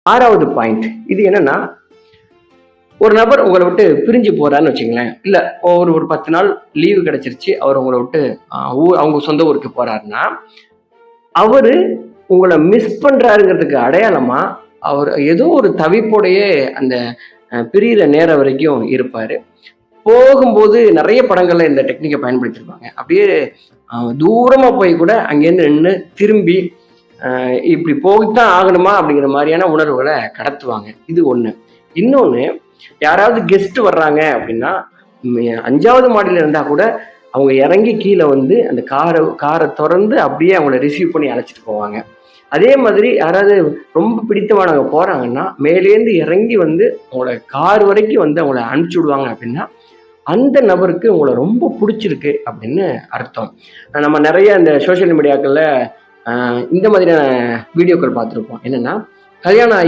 6வது பாயிண்ட் இது என்னன்னா, ஒரு நபர் உங்கள விட்டு பிரிஞ்சு போறாருன்னு வச்சுங்களேன். இல்ல ஒரு 10 நாள் லீவு கிடைச்சிருச்சு. அவர் உங்கள விட்டு அவங்க சொந்த ஊருக்கு போறாருன்னா, அவரு உங்கள மிஸ் பண்றாருங்கிறதுக்கு அடையாளமா, அவர் ஏதோ ஒரு தவிப்போடையே அந்த பிரியிற நேரம் வரைக்கும் இருப்பாரு. போகும்போது நெறைய படங்கள்ல இந்த டெக்னிக்க பயன்படுத்தியிருப்பாங்க. அப்படியே தூரமா போய் கூட அங்கேருந்து நின்னு திரும்பி, இப்படி போய்த்தான் ஆகணுமா? அப்படிங்கிற மாரியான உணர்வுகள கடத்துவாங்க. இது ஒண்ணு. இன்னொன்னு, யாராவது கெஸ்ட் வர்றாங்க அப்படின்னா, 5வது மாடியில இருந்தா கூட, அவங்க இறங்கி கீழ வந்து அந்த கார தொறந்து அப்படியே அவங்கள ரிசீவ் பண்ணி அழைச்சிட்டு போவாங்க. அதே மாதிரி யாராவது ரொம்ப பிடித்தமானவங்க போறாங்கன்னா, மேலேருந்து இறங்கி வந்து உங்கள கார் வரைக்கும் வந்து அவங்கள அனுப்பிச்சு விடுவாங்க அப்படின்னா, அந்த நபருக்கு உங்கள ரொம்ப புடிச்சிருக்கு அப்படின்னு அர்த்தம். நம்ம நெறைய இந்த சோசியல் மீடியாக்கள்ல இந்த மாதிரியான வீடியோக்கள் பார்த்திருப்போம். என்னன்னா, கல்யாணம் ஆகி